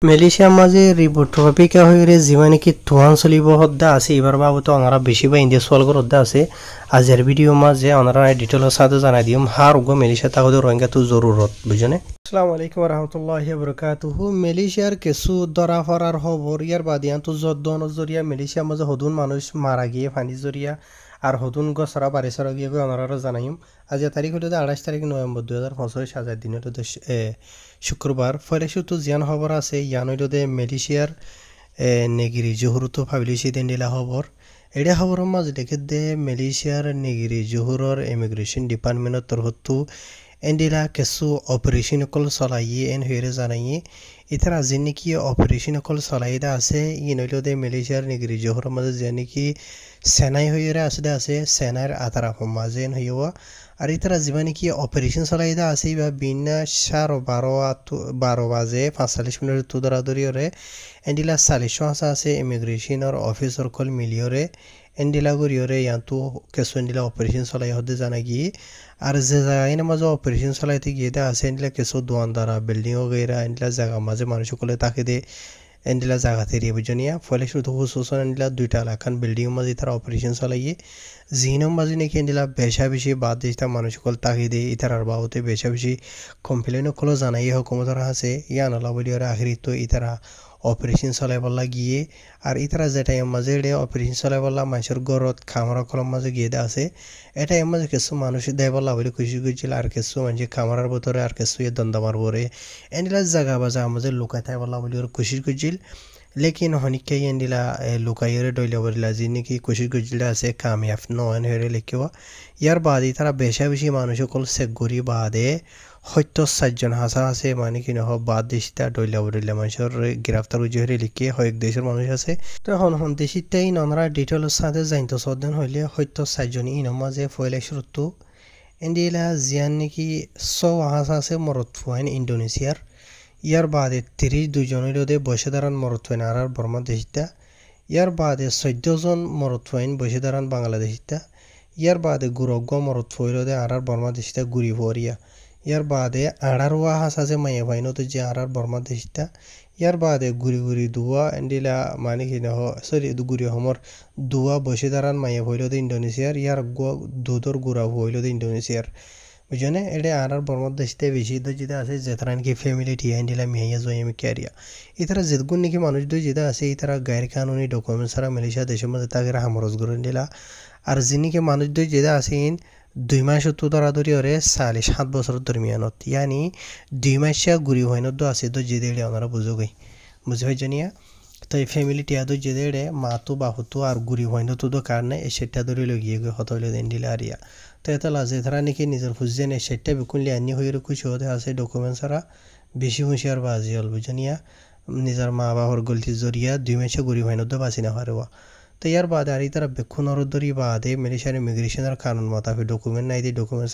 Malaysia maze report tropika hoire jimani ki tuan solibo hodda ase ebar babuto onara beshi ba india solgor hodda ase ajer video maze onara detail sadu jana dium har ugo Malaysia ta hodo rohingya tu zorurot bujone Assalamu alaikum warahmatullahi wabarakatuh Malaysia kesu dora farar hobor yar badiyan tu joddon zoriya Malaysia maze hodun manush mara giye fani zoriya আর হতুন গছরা বারিছরা গিয়ে অনারা জানাইম আজ তারিখ হলো 28 তারিখ November 2025 সাজার দিন হলো শুক্রবার ফয়লেশুতো জিয়ান খবর আছে ইয়ান হইল দে মালয়েশিয়ার নেগিরি জহুরতো ফাবিলিশি দেন্ডিলা খবর এডা খবরের মাঝে দেখে দে মালয়েশিয়ার নেগিরি জহুরর ইমিগ্রেশন ডিপার্টমেন্টর তরফতো এন্ডিলা কিছু অপারেশন কল চলাইয়ে এন হইরে জানাইয়ে ইতার আজি নাকি অপারেশন কল চলাইদা আছে ইন হইল দে মালয়েশিয়ার নেগিরি জহুরের মাঝে যে নাকি সেনাই হইরে আছে সেনার আতারা মাঝে এন হইয়া আর ইতারা জীবানি কি অপারেশন চলাইদা আছে বা বিনা 12 বাজে 45 মিনিট তো দরাদরিয়রে এন্ডিলা 40 আছে ইমিগ্ৰেশনৰ অফিসৰ কল মিলিয়রে এন্ডিলা গরিয়রে ইয়ান্তু কেসু এন্ডিলা অপারেশন চলাই হদে জানাগি আর যে জায়গায় মাঝে অপারেশন চলাইতে গিয়ে আছে এন্ডিলা কেসু দোয়ানদারা বিল্ডিং গেরা এন্ডিলা জায়গা মাঝে মানুষ সকলে তাকে দে এন্ডিলা জায়গাতে রিয়ে বুঝনিয়া ফলে শুধু হুসুসন এন্ডিলা দুইটা লাখান বিল্ডিং মাঝে তারা অপারেশন চলাইয়ে জিনম মাঝে নাকি এন্ডিলা বেশা বেশি বাদ দিতা মানুষ সকল তাকে দে ইতারার বাবতে বেশা বেশি কমপ্লেন কল জানাই হুকুমতরা আছে ইয়ান আলা বলিয়রে আখরি তো ইতারা অপারেশন চলাইবলা গিয়ে আর ইতারা যেটা মাঝে অপারেশন চলাইবলা মানুষের গরত খামার কলম মাঝে গিয়ে আছে এটা মাঝে কিছু মানুষ দেবলা বলে খুশি করছিল আর কিছু মানুষ খামারের ভিতরে আর কিছু দন্দা মারবরে এন্ডিলা জায়গা বাজা মাঝে লুকাই থাকবলা বলে ওর খুশি করছিল লেকিন হনিকে এন্ডিলা লুকাইরে ডইলে বলিলা যে নাকি খুশি করছিল আছে কামিয়াব নয় হয়ে লেখিবা ইয়ার বাদে তারা বেশা বেশি মানুষ সকল চেকগরি বাদে হয়তো 4জন হাসা আছে মানে কি নহ বাদ দেশিতা ডইলা বলিলা মানুষের গ্রেফতার উজহরে লিখে হয়েক দেশের মানুষ আছে তো হন দেশিতাই ননরা ডিটেইলস সাথে জানতো সদন হইলে হয়তো 4জন ইন মাঝে ফয়লে শুরুতো এন্ডিলা জিয়ান নাকি 100 হাসা আছে মরত ফুয়াইন ইন্দোনেশিয়ার ইয়ার বাদে 32 জনের বসে দাঁড়ান মরত ফুয়াইন আর বর্মা দেশিতা ইয়ার বাদে 14 জন মরত ফুয়াইন বসে দাঁড়ান বাংলাদেশিতা ইয়ার বাদে গুরগ্গ মরত ফুয়াইল আর বর্মা দেশিতা গুরি ভরিয়া ইয়ার বাদে আড়ারোয়া হাসা যে মাইয়া ভাইনতো যে আর বর্মা দেশিতা ইয়ার বাদে গুরি দুয়া এন্ডিলা মানে কি নহ সরি গুরি হমর দুয়া বসে দাঁড়ান মাইয়া হইল ইন্দোনেশিয়ার ইয়ার দুধর গুড়া হইল ইন্দোনেশিয়ার বুঝনে এটা আর বর্মা দেশিতে বেশি যেটা আছে যেতারা নাকি ফ্যামিলি টিয়া এন্ডিলা মেহিয়া জয় আমি ক্যারিয়া ইতারা যেগুন নাকি মানুষ যেটা আছে ইতারা গায়ের কানুনি ডকুমেন্ট ছাড়া মালয়েশিয়া দেশের মধ্যে তাকে হামরজ করে দিলা আর যিনিকে মানুষ যেটা আছে 2 মাস তো দরাদরি ওরে 7 বছর দরমিয়ানত ইয়ানি 2 মাসা গুরি হইনত আছে তো যেদেড়ে ওনারা বুঝোগই বুঝে ভাইজানিয়া তো এই ফ্যামিলি টিয়া তো যেদেড়ে মা তো বাহু তো আর গুরি হইনত তো কারণে এই সেটা ধরে লগিয়ে গই হতলে দেন দিলা আরিয়া তো এটা লাজে ধরা নাকি নিজের ফুজেন এই সেটা বিকুনলি আনি হইরে খুশি হতে আছে ডকুমেন্ট ছাড়া বেশি হুঁশিয়ার বাজি হল বুঝানিয়া নিজের মা বাবার গলতি জরিয়া 2 মাসা গুরি হইনত বাঁচি না হারবা তো ইয়ার বাদে আর তারা বেক্ষণ অরদরি বাদে মালয়েশিয়ার ইমিগ্রেশনের কানুন মোতাবেক ডকুমেন্ট নাই দিয়ে ডকুমেন্ট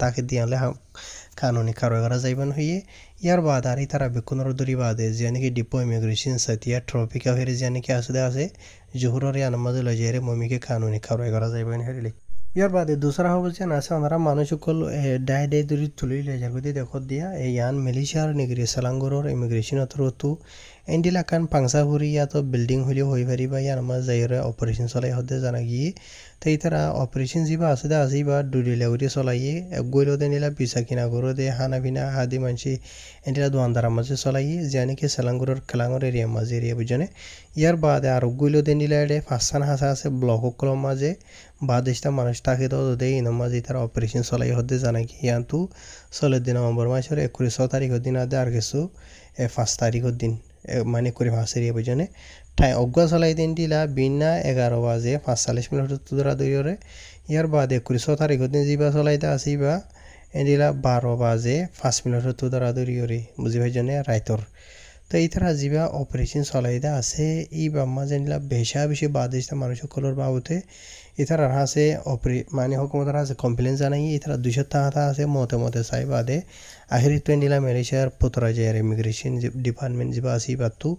তাকে দিয়ালে কানুনি কারো করা যাইবেন হইয়ে ইয়ার বাদে আর তারা বেক্ষণ অরদরি বাদে যে নাকি ডিপো ইমিগ্রেশন সাতিয়া ট্রপিকা হয়ে যে নাকি আছে জহুরের ইয়ান মাঝে লজাইরে মমিকে কানুনি কারো করা যাইবেন হেরিলে ইয়ার বাদে দুসরা হব যে আছে ওনারা মানুষ সকল ডাই দূরি তুলি লেজার গতি দেখত দিয়া এই ইয়ান মালয়েশিয়ার নিগরি সালাঙ্গরর ইমিগ্রেশন অথরতো এন্ডিলা কান পাংসা ভরি ইয়া তো বিল্ডিং হইলে হই পারিবা ইয়ার মাঝে যাইরে অপারেশন চলাই হতে জানা গিয়ে তাই তারা অপারেশন যিবা আছে বা ডুডিলেউরি চলাইয়ে গইলো দেনিলা পিসা কিনা গরো দে হানা বিনা হাদি মানসি এন্ডিলা দোয়ানদারা মাঝে চলাইয়ে জানি কি সালাঙ্গরর খেলাঙ্গর এরিয়া মাঝে এরিয়া বুঝনে ইয়ার বাদে আর গইলো দেনিলা এডে 5 হাসা আছে ব্লক কলম মাঝে বাদেশটা মানুষ তাকে তো দেই ইন মাঝে তারা অপারেশন চলাই হতে জানা কি ইয়ান্তু 16 নভেম্বর মাসের 21 তারিখের দিন আদে আর কিছু 5 তারিখের দিন মানে করে ভাসেরিয়া বুঝনে ঠাই অজ্ঞা চলাই দিন দিলা বিনা 11 বাজে 45 মিনিট তোরা দইরে ইয়ার বাদে 21 তারিখের দিন যিবা চলাইতে আসিবা এদিলা 12 বাজে 5 মিনিট তোরা দইরে বুঝি ভাইজনে রাইতর তো ইতারা যিবা অপারেশন চলাইতে আছে ই বাম্মা জানিলা বেশা বেশি বাদেশটা মানুষ সকলের বাবতে ইতারা আছে মানে হুকুমতরা আছে কমপ্লেন জানাই ইতারা 200 টাকা আছে মতে চাই বাদে আখেরি তো নিলা মালয়েশিয়ার পুতরাজার ইমিগ্রেশন ডিপার্টমেন্ট যিবা আছে বাতু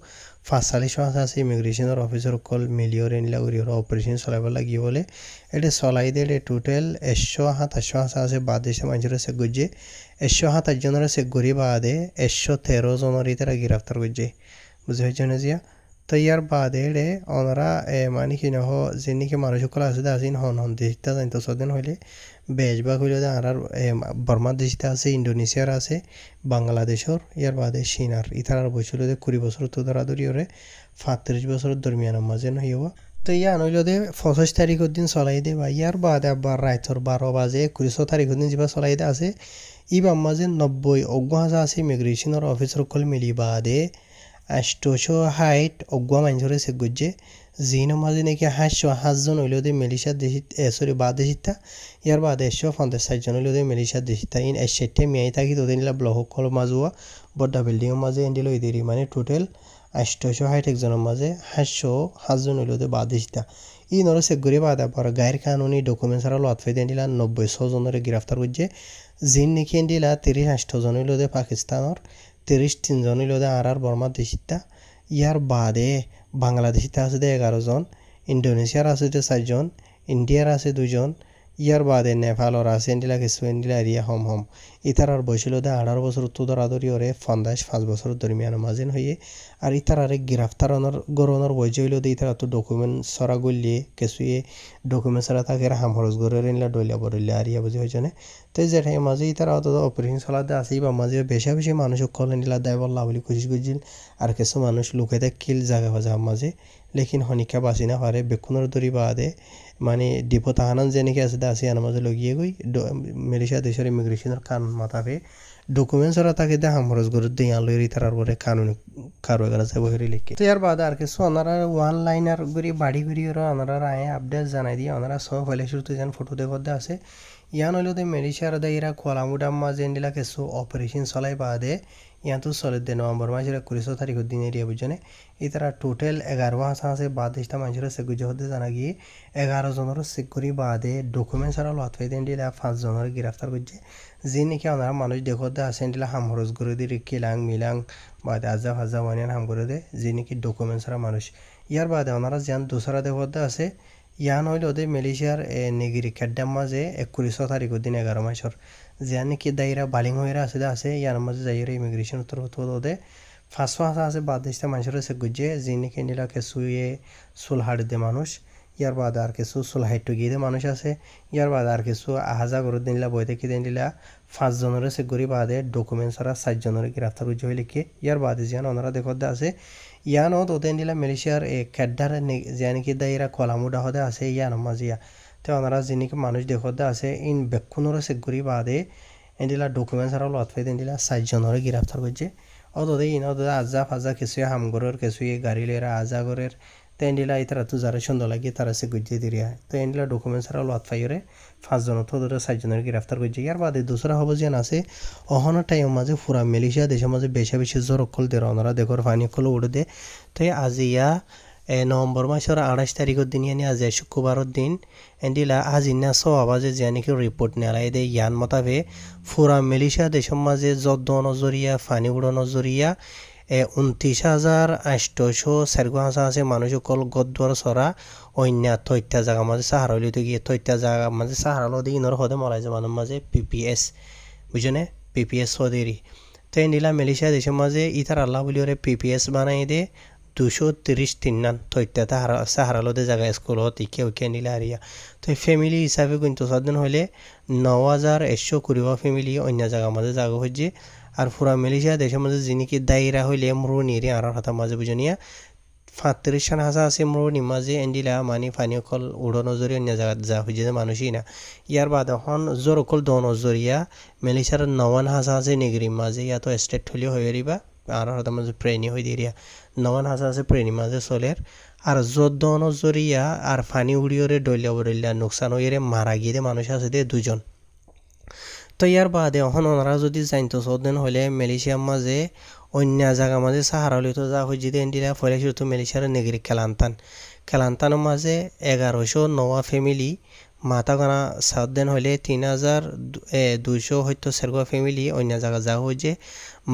45 আছে ইমিগ্রেশনের অফিসার কল মিলিয়র নিলা উরিয়র অপারেশন চলাইব লাগি বলে এটা চলাই দিলে টোটাল 127 আছে বাদেশে মানুষের সে গজে 127 জনের সে গরি বাদে 113 জনের ইতারা গ্রেফতার করছে বুঝি হয়েছে না জিয়া তো ইয়ার বাদে রে ওনারা মানে কি নহ যে নাকি মানুষ সকল আছে আসিন হন হন দেশটা জানতো সদিন হইলে বেশভাগ হইলে আর বর্মার দেশটা আছে ইন্দোনেশিয়ার আছে বাংলাদেশর ইয়ার বাদে চীনার ইতার বয়সল 20 বছর তো ধরাধরি ওরে 35 বছরের দরমিয়ানের মাঝে নহিব তো ইয়া নইল দে 25 তারিখের দিন চলাই দে বা ইয়ার বাদে আবার রাইতর 12 বাজে 21 তারিখের দিন যা চলাই দে আছে ইবার মাঝে 90 অজ্ঞাজা আছে ইমিগ্রেশনের অফিসার সকল মিলি বাদে 860 অগুয়া মানুষরে চেক করছে জিনের মাঝে নাকি 707 হইলেও দে মেলিশিয়ার দেশি বাদ দেশিতা ইয়ার বাদে 150 হইলেও দে মেলিশিয়ার দেশিতা ইন 60 মেয়াই থাকি তোদের নিলা ব্লক সকল মাজুয়া বড্ডা বিল্ডিংয়ের মাঝে এন্ডিল ইদেরি মানে টোটাল 860 একজনের মাঝে 707 হইলেও দে বাদ দেশিতা ই নর চেক করে বাদ পর গায়ের কানুনি ডকুমেন্টস আর লতফে দিলা 90 জনের গ্রেফতার করছে জিন নাকি এন্ডিলা 38 জন হইলেও দে পাকিস্তানের 33 জন হইল আর বর্মার দেশিতা ইয়ার বাদে বাংলাদেশিতে আছে 11 জন ইন্দোনেশিয়ার আছে 4 জন ইন্ডিয়ার আছে 2 জন ইয়ার বাদে নেপালর আছে এন্ডিলা কিছু এন্ডিলা এরিয়া হম ইতারার বয়সিল 18 বছর উত্তর ধরাধরি ওরে 5 বছর দরমিয়ান মাঝেন হয়ে আর ইতারারে গ্রেফতার গরনের বয়স হইল ইতারা তো ডকুমেন্ট সরা গলিয়ে কিছুয়ে ডকুমেন্ট সরা থাকে হাম খরচ করে এনলা ডইলা বড়িলা আর ইয়া বুঝি হয়েছে তো যেটাই মাঝে ইতারা অত অপারেশন চলাতে আসি বা মাঝে বেশি মানুষ কল এনলা দেয় বললা বলে কোশিশ করছিল আর কিছু মানুষ লুকাইতে কিল জায়গা বাজা মাঝে লেকিন হনিকা বাঁচি না পারে বেকুনের দড়ি বাদে মানে ডিপো তাহানান যে নাকি আছে আসি আনার মাঝে লগিয়ে গই মালয়েশিয়া দেশের ইমিগ্রেশনের কানুন মাতাবে ডকুমেন্টস ওরা তাকে দে হামরজ করে দিয়ে আনলই তার পরে কানুন কারো এখানে যাব হেরি লিখে তো ইয়ার বাদে আর কিছু ওনারা ওয়ান লাইনার গুড়ি বাড়ি গুড়ি ওরা ওনারা আয় আপডেট জানাই দিয়ে ওনারা সব ফেলে শুরুতে যেন ফটো দেখতে আছে ইয়ান হইলো দে মালয়েশিয়ার দে এরা কোয়ালামুডাম মাঝে এন্ডিলা কিছু অপারেশন চলাই বাদে ইয়াতো চলে দে নভেম্বর মাসের 21 তারিখের দিন এরিয়া বুঝনে এই তারা টোটাল 11 হাসা আছে বাদেশটা মানুষের সেগুজ হতে জানা গিয়ে 11 জনের চেক করি বাদে ডকুমেন্টস আর লত ফাই দেন দিলা 5 জনের গ্রেফতার করছে যে নাকি ওনারা মানুষ দেখতে আসেন দিলা হাম খরচ করে দিয়ে কিলাং মিলাং বাদে আজা ফাজা ওয়ানিয়ান হাম করে দে যে নাকি ডকুমেন্টস আর মানুষ ইয়ার বাদে ওনারা যেন দোসরা দেখতে আছে ইয়ান হইল ওদের মালয়েশিয়ার নেগিরি খেড্ডার মাঝে 21 তারিখের দিন 11 মাসের যে নাকি দায়রা বালিং হয়ে আছে ইয়ার মাঝে যাইরে ইমিগ্রেশন উত্তর ওদের 500 আছে বাদেশটা মানুষের সে গুজে যে নাকি নিলা কেসুয়ে সুলহাট দে মানুষ ইয়ার বাদে আর কিছু সুলহাইট গিয়ে দে মানুষ আছে ইয়ার বাদে আর কিছু আহাজা করে দিনলা বই থেকে দিনলা 5 জনের সে গরি বাদে ডকুমেন্টস আর 7 জনের গ্রেফতার করছে হইলে কি ইয়ার বাদে যেন ওনারা দেখতে আছে ইয়ানত ওদের দিলা মালয়েশিয়ার ক্যাডার যে নাকি দায়রা কলামুডা হতে আছে ইয়ান মাজিয়া তো ওনারা যিনিকি মানুষ দেখতে আছে ইন বেক্ষুনের সে গরি বাদে এন্ডিলা ডকুমেন্টস আর লতফাই দিনলা 7 জনের গ্রেফতার করছে অতদে ইন অত আজা ফাজা কিছুয়ে হামগরের কিছুয়ে গাড়ি লেরা আজা গরের তো এন্ডিলা ইতারা তো যারা সুন্দর লাগে তারা সে গুজিয়ে দিরিয়া তো এন্ডিলা ডকুমেন্টস আর লত ফাইরে 5 জন তো 7 জনের গ্রেফতার করছে ইয়ার বাদে দোসরা হব যেন আছে অহন টাইম মাঝে পুরা মালয়েশিয়া দেশের মাঝে বেশি জোর অকল দে ওনারা দেখর পানি কল উড়ে দে তো আজি ইয়া নভেম্বর মাসের 28 তারিখের দিন ইয়ানি আজ শুক্রবারের দিন এন্ডিলা আজ ইন্না সবাজে যে নাকি রিপোর্ট নেলাই দে ইয়ান মতাবে পুরা মালয়েশিয়া দেশের মাঝে যদ্দ নজরিয়া পানি উড়ানো জরিয়া 29,800 আছে মানুষ সকল গদ্দর সরা অন্য তৈত্যা জায়গা মাঝে সাহারা লইতে গিয়ে তৈত্যা জায়গা মাঝে সাহারা লদি ইনর হদে মলাই যাবার মাঝে পিপিএস বুঝনে পিপিএস হদেরি তো নীলা মালয়েশিয়া দেশের মাঝে ইতার আল্লাহ বলি ওরে পিপিএস বানাই দে 233 নান তৈত্যা সাহারা লদে জায়গা স্কুল হতে কেউ কে নিলা আরিয়া তো ফ্যামিলি হিসাবে কিন্তু সাতদিন হলে 9,120 ফ্যামিলি অন্য জায়গা মাঝে জায়গা হচ্ছে আর পুরা মালয়েশিয়া দেশের মাঝে যিনিকি দায়রা হইলে মরু নিরে আর হাতার মাঝে বুঝনিয়া 35 হাজার আছে মরুনি মাঝে এন্ডিলা মানে পানি অকল উড়ো নজরি অন্য জায়গা যা হয়েছে মানুষই না ইয়ার বাদ এখন জোর অকল দ নজরিয়া মালয়েশিয়ার 9,000 আছে নেগরি মাঝে ইয়াতো স্টেট হলেও হয়ে রিবা আর হাতার মাঝে প্রেনি হয়ে দিরিয়া 9,000 আছে প্রেনি মাঝে চলের আর যদ নজরিয়া আর পানি উড়িয়রে ডলিয়া বড়িয়া নোকসান হয়ে মারা গিয়ে মানুষ আছে দে 2 জন তো ইয়ার বাদে এখন ওনারা যদি জানতো চৌদিন হলে মালয়েশিয়ার মাঝে অন্য জায়গা মাঝে সাহারা হলে তো যা হয়ে যেতে এন্ডিলা ফলে শুধু মালয়েশিয়ার নেগরি খেলান্তানের মাঝে 1109 ফ্যামিলি মাথা গানা চৌদিন হলে 3,270 ফ্যামিলি অন্য জায়গা যা হয়েছে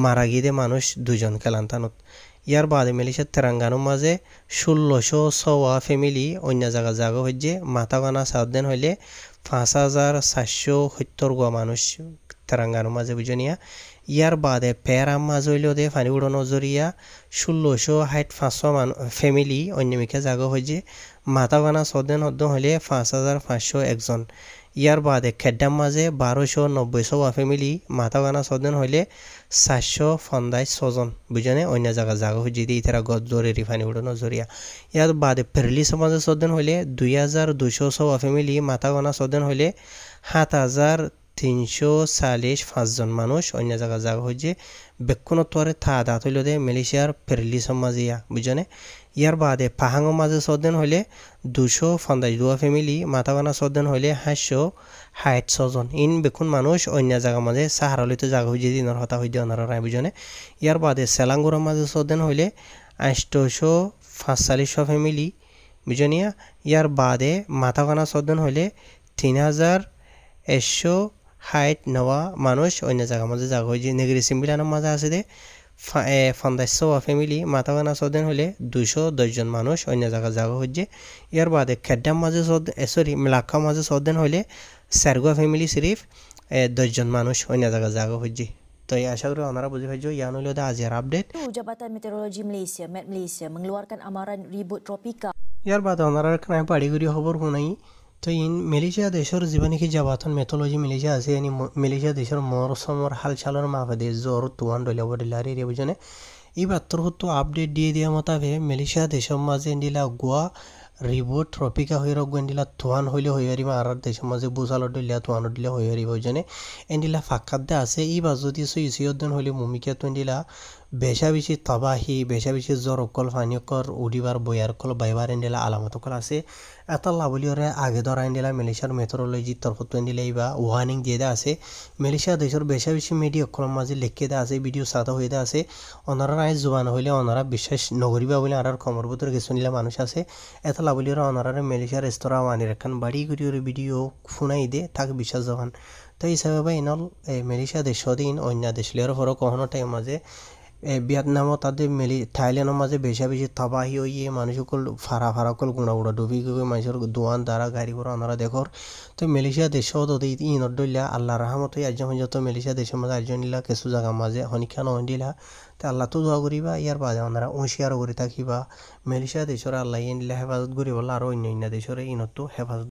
মারা গিয়ে মানুষ 2 জন খেলান্তানত ইয়ার বাদে মালয়েশিয়ার তেরাঙ্গানোর মাঝে 1,600 ফ্যামিলি অন্য জায়গা জাগা হয়েছে মাথা গানা চৌদিন হলে 5,470 মানুষ তেরাঙ্গানোর মাঝে বুঝনিয়া ইয়ার বাদে পেরাম মাঝ হইল দে পানি উড়ানো জরিয়া 1665 ফ্যামিলি অন্যমিকা জাগো হয়েছে মাথাগানা সদেন হদ্দ হলে 5501 জন ইয়ার বাদে খেড্ডাম মাঝে 1290 ফ্যামিলি মাথাগানা সদেন হইলে 456 জন বুঝনে অন্য জায়গা জাগো হয়েছে দিয়ে তারা গদ জোরে রিফানি উড়ানো জরিয়া ইয়ার বাদে পেরলি সমাজে সদেন হইলে 2200 ফ্যামিলি মাথাগানা সদেন হইলে 7345 জন মানুষ অন্য জায়গা জাগা হয়েছে বেক্ষণত্বরে থা দাঁত হইল দে মালয়েশিয়ার পেরলি সমাজিয়া বুঝনে ইয়ার বাদে পাহাঙ্গ মাঝে সদেন হইলে 252 ফ্যামিলি মাথাগানা সদেন হইলে 760 জন ইন বেক্ষণ মানুষ অন্য জায়গা মাঝে সাহারালিতে জাগা হয়েছে দিনের হতা হইতে অনারা রায় বুঝনে ইয়ার বাদে সেলাঙ্গুরা মাঝে সদেন হইলে 845 ফ্যামিলি বুঝনিয়া ইয়ার বাদে মাথাগানা সদেন হইলে 3160 মানুষ অন্য জায়গা মাঝে জাগা হয়েছে নেগরি সিম্বিলানোর মাঝে আছে দে 500 ফ্যামিলি মাথাগানা সদেন হলে 210 জন মানুষ অন্য জায়গা জাগা হয়েছে ইয়ার বাদে খেড্ডাম মাঝে মেলাক্কা মাঝে সদেন হলে 4 ফ্যামিলি সিরিফ 10 জন মানুষ অন্য জায়গা জাগা হয়েছে তো এই আশা করি ওনারা বুঝে পাইছো ইয়ান হইল দা আজিয়ার update Jabatan Meteorologi Malaysia, Met Malaysia, mengeluarkan amaran ribut tropika. ইয়ার বাদে ওনারা এখানে বাড়িগুড়ি খবর শুনাই তো ইন মালয়েশিয়া দেশের জীবনে কি জাবাতন মেথোলজি মালয়েশিয়া আছে এনি মালয়েশিয়া দেশের মরসমর হালচালর মাফাদে জ্বর তুয়ান ডলে বডিলারি রে বুঝনে এই বাত্তর হতো আপডেট দিয়ে দিয়া মতাবে মালয়েশিয়া দেশের মাঝে এন্ডিলা গোয়া রিবোট ট্রপিকা হয়ে রোগ এন্ডিলা তুয়ান হইলে হয়ে আরিব আর দেশের মাঝে বুঝালো দিলা তুয়ানো দিলে হয়ে আরিব বুঝনে এন্ডিলা ফাঁকাত দে আছে এই বাজ যদি ইসিয়দ্দন হইলে মুমিকা তো এন্ডিলা বেশা বেশি তবাহি বেশা বেশি জ্বর অকল ফানি অকল উডিবার বয়ার কল বাইবার এন্ডিলা আলামত অকল আছে এত লাভলিয়রে আগে ধরা এন্ডিলা মালয়েশিয়ার মেথোরোলজি তরফত এন্ডিলা এইবা ওয়ার্নিং দিয়ে দেওয়া আছে মালয়েশিয়া দেশের বেশা বেশি মিডিয়া অকলের মাঝে লিখে দেওয়া আছে ভিডিও সাদা হয়ে দেওয়া আছে ওনারা নাই জোবান হইলে ওনারা বিশ্বাস নগরিবা বলে আর খবর ভিতরে কিছু নিলে মানুষ আছে এত লাভলিয়রে ওনারা মালয়েশিয়ার রেস্তোরাঁ ওয়ানি রাখান বাড়ি গুড়িওর ভিডিও শুনাই দে তাকে বিশ্বাস জবান তো এই হিসাবে ইনল মালয়েশিয়া দেশ দিন অন্য দেশ লিয়ার পরও কখনো টাইম মাঝে ভিয়েতনামও তাদের থাইল্যান্ডের মাঝে বেশা বেশি তবাহি হইয়ে মানুষকল ফারা কল গুঁড়া গুঁড়া ডুবি গিয়ে মানুষের দোয়ান দ্বারা গাড়ি ঘোড়া ওনারা দেখর তো মালয়েশিয়া দেশও তো ইনর দইলা আল্লাহ রাহামত আর্জন হয়ে মালয়েশিয়া দেশের মাঝে আর্জন দিলা কিছু জায়গার মাঝে হনিকা নহন দিলা তো আল্লাহ তো দোয়া করিবা ইয়ার বাদে ওনারা হুঁশিয়ারও করে থাকিবা মালয়েশিয়া দেশের আল্লাহ ইন দিলা হেফাজত করিবলা আর অন্য অন্য দেশের ইনত হেফাজত